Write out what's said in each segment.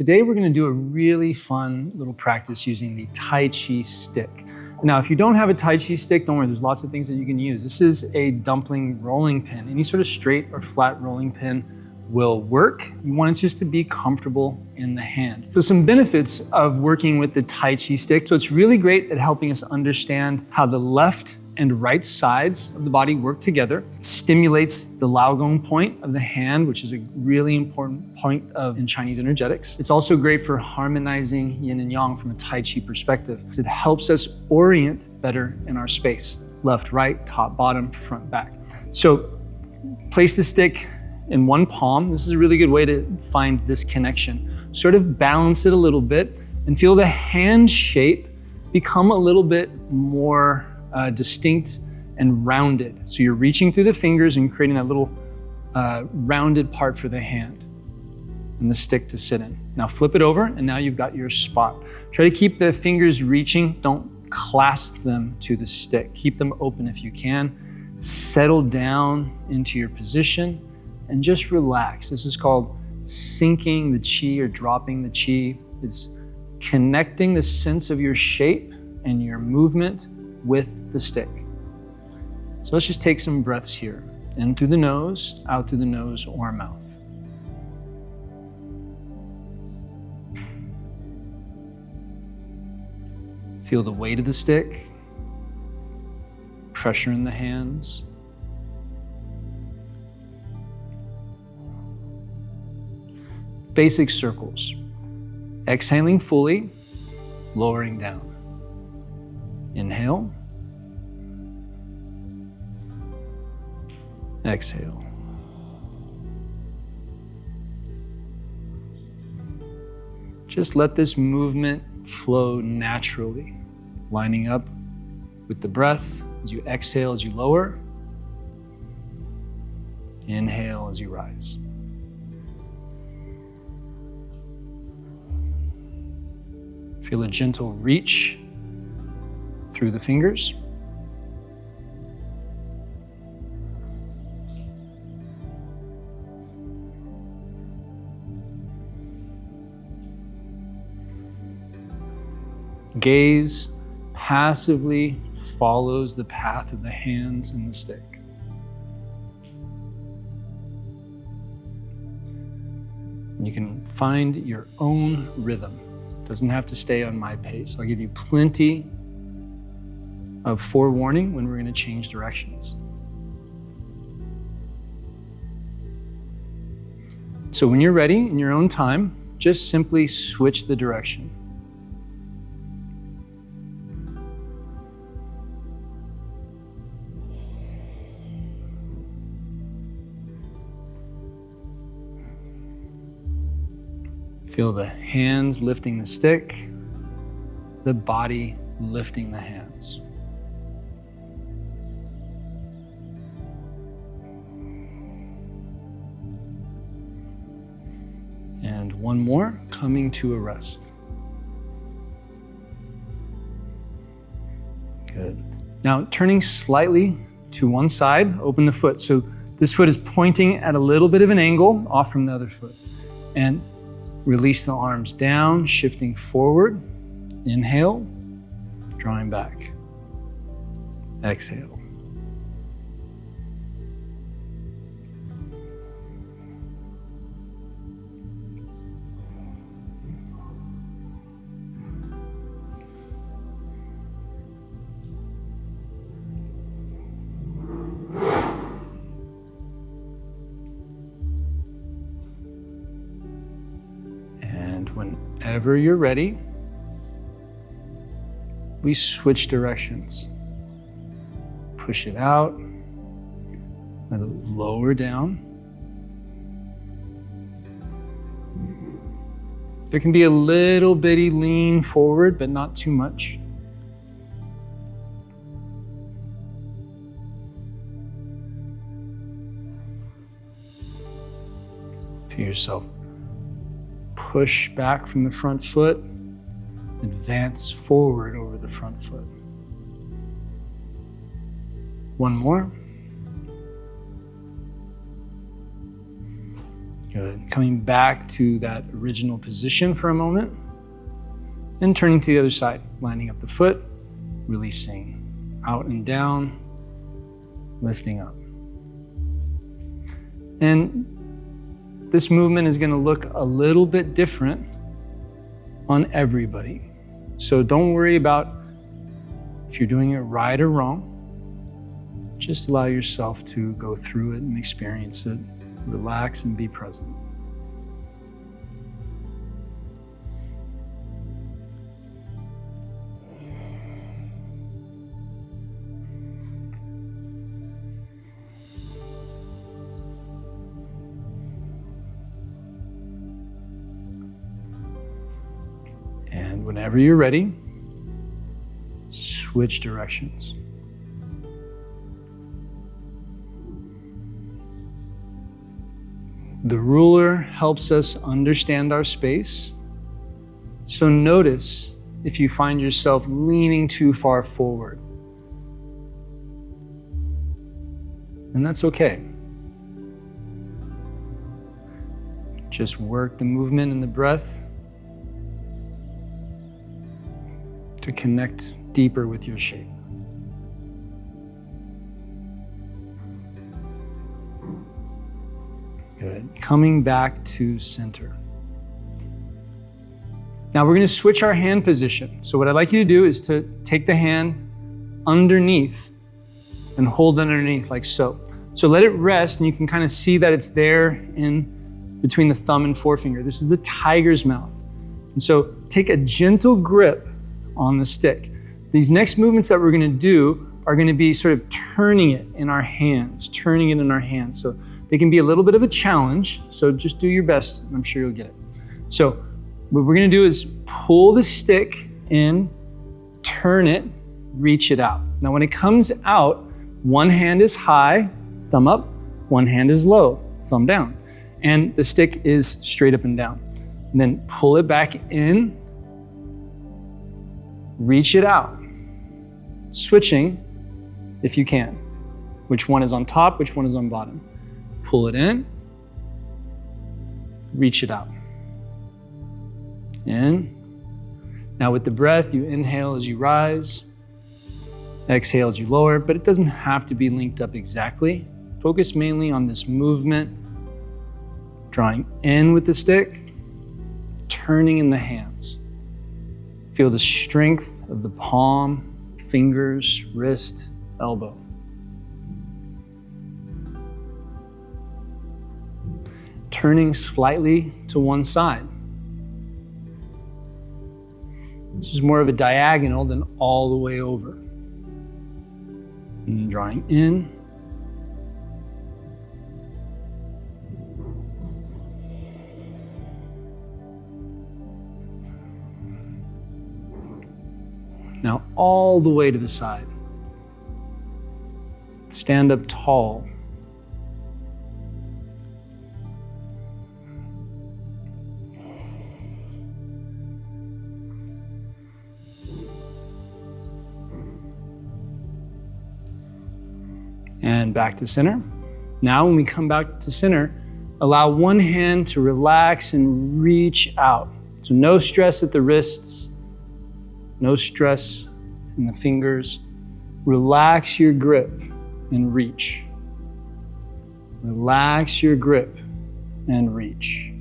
Today we're gonna do a really fun little practice using the Tai Chi Stick. Now, if you don't have a Tai Chi Stick, don't worry, there's lots of things that you can use. This is a dumpling rolling pin. Any sort of straight or flat rolling pin will work. You want it just to be comfortable in the hand. So some benefits of working with the Tai Chi Stick. So it's really great at helping us understand how the left and right sides of the body work together. It stimulates the Laogong point of the hand, which is a really important point in Chinese energetics. It's also great for harmonizing yin and yang from a Tai Chi perspective. It helps us orient better in our space. Left, right, top, bottom, front, back. So place the stick in one palm. This is a really good way to find this connection. Sort of balance it a little bit and feel the hand shape become a little bit more distinct and rounded. So you're reaching through the fingers and creating that little rounded part for the hand and the stick to sit in. Now flip it over and now you've got your spot. Try to keep the fingers reaching. Don't clasp them to the stick. Keep them open if you can. Settle down into your position and just relax. This is called sinking the chi or dropping the chi. It's connecting the sense of your shape and your movement with the stick. So let's just take some breaths here. In through the nose, out through the nose or mouth. Feel the weight of the stick, pressure in the hands. Basic circles. Exhaling fully, lowering down. Inhale. Exhale. Just let this movement flow naturally, lining up with the breath as you exhale, as you lower. Inhale as you rise. Feel a gentle reach through the fingers. Gaze passively follows the path of the hands and the stick. And you can find your own rhythm. It doesn't have to stay on my pace. I'll give you plenty of forewarning when we're going to change directions. So when you're ready, in your own time, just simply switch the direction. Feel the hands lifting the stick, the body lifting the hands. And one more, coming to a rest. Good. Now turning slightly to one side, open the foot. So this foot is pointing at a little bit of an angle off from the other foot. And release the arms down, shifting forward. Inhale, drawing back. Exhale. Whenever you're ready, we switch directions. Push it out, let it lower down. There can be a little bitty lean forward, but not too much. Feel yourself push back from the front foot, advance forward over the front foot. One more. Good. Coming back to that original position for a moment. Then turning to the other side, lining up the foot, releasing out and down, lifting up. And this movement is going to look a little bit different on everybody. So don't worry about if you're doing it right or wrong. Just allow yourself to go through it and experience it. Relax and be present. And whenever you're ready, switch directions. The ruler helps us understand our space. So notice if you find yourself leaning too far forward. And that's okay. Just work the movement and the breath to connect deeper with your shape. Good. Coming back to center. Now we're going to switch our hand position. So what I'd like you to do is to take the hand underneath and hold it underneath like so. So let it rest, and you can kind of see that it's there in between the thumb and forefinger. This is the tiger's mouth. And so take a gentle grip on the stick. These next movements that we're going to do are going to be sort of turning it in our hands. So they can be a little bit of a challenge. So just do your best, and I'm sure you'll get it. So what we're going to do is pull the stick in, turn it, reach it out. Now when it comes out, one hand is high, thumb up, one hand is low, thumb down. And the stick is straight up and down. And then pull it back in, reach it out. Switching, if you can. Which one is on top, which one is on bottom. Pull it in, reach it out. In. Now with the breath, you inhale as you rise, exhale as you lower, but it doesn't have to be linked up exactly. Focus mainly on this movement, drawing in with the stick, turning in the hands. Feel the strength of the palm, fingers, wrist, elbow. Turning slightly to one side. This is more of a diagonal than all the way over. And drawing in. Now all the way to the side. Stand up tall. And back to center. Now when we come back to center, allow one hand to relax and reach out. So no stress at the wrists, no stress in the fingers. Relax your grip and reach. Relax your grip and reach.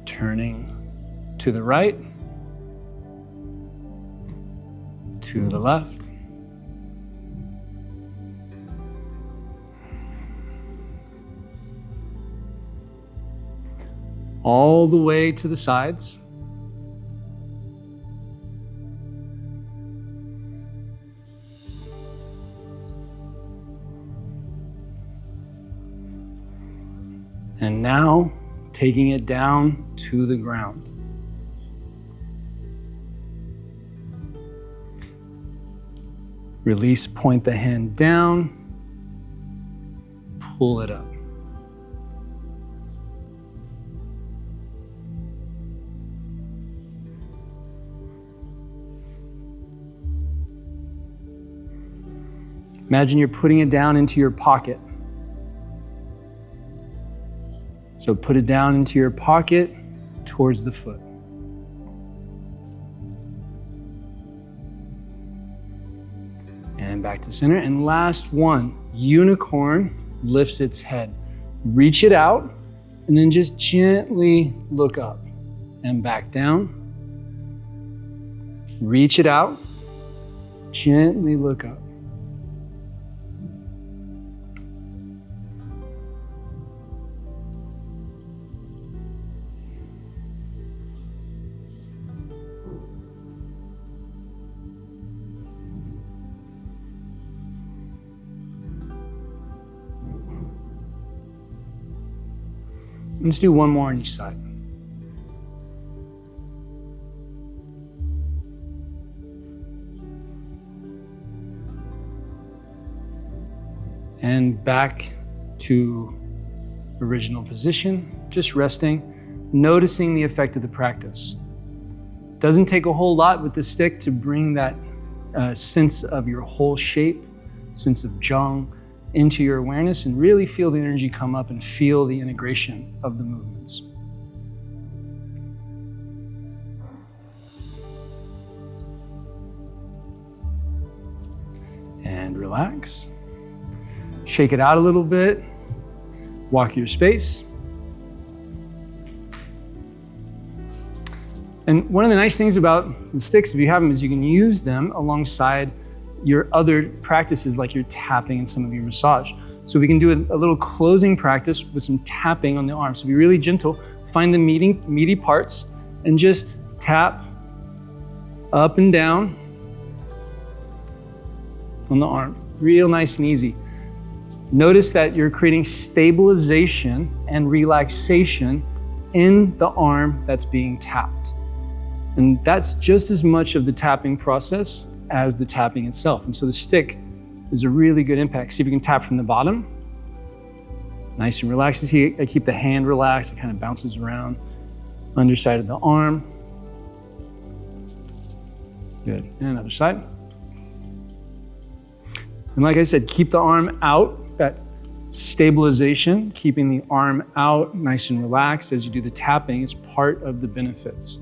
Turning to the right, to the left. All the way to the sides. And now, taking it down to the ground. Release, point the hand down, pull it up. Imagine you're putting it down into your pocket. So put it down into your pocket towards the foot. And back to center. And last one, unicorn lifts its head. Reach it out and then just gently look up and back down. Reach it out, gently look up. Let's do one more on each side. And back to original position, just resting, noticing the effect of the practice. Doesn't take a whole lot with the stick to bring that sense of your whole shape, sense of Qigong into your awareness, and really feel the energy come up and feel the integration of the movements. And relax. Shake it out a little bit. Walk your space. And one of the nice things about the sticks, if you have them, is you can use them alongside your other practices, like your tapping and some of your massage. So we can do a little closing practice with some tapping on the arm. So be really gentle, find the meaty parts, and just tap up and down on the arm. Real nice and easy. Notice that you're creating stabilization and relaxation in the arm that's being tapped. And that's just as much of the tapping process as the tapping itself. And so the stick is a really good impact. See if you can tap from the bottom. Nice and relaxed. You see, I keep the hand relaxed. It kind of bounces around underside of the arm. Good. And another side. And like I said, keep the arm out. That stabilization, keeping the arm out nice and relaxed as you do the tapping, is part of the benefits.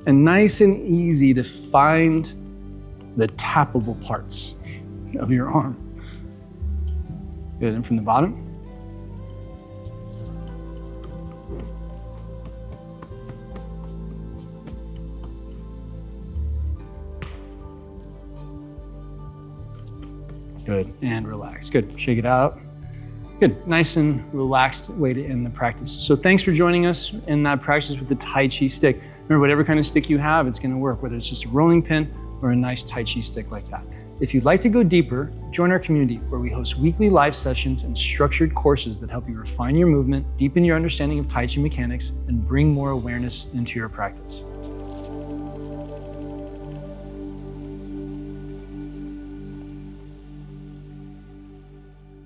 And nice and easy to find the tappable parts of your arm. Good, and from the bottom. Good, and relax. Good, shake it out. Good, nice and relaxed way to end the practice. So thanks for joining us in that practice with the Tai Chi stick. Remember, whatever kind of stick you have, it's gonna work, whether it's just a rolling pin or a nice Tai Chi stick like that. If you'd like to go deeper, join our community where we host weekly live sessions and structured courses that help you refine your movement, deepen your understanding of Tai Chi mechanics, and bring more awareness into your practice.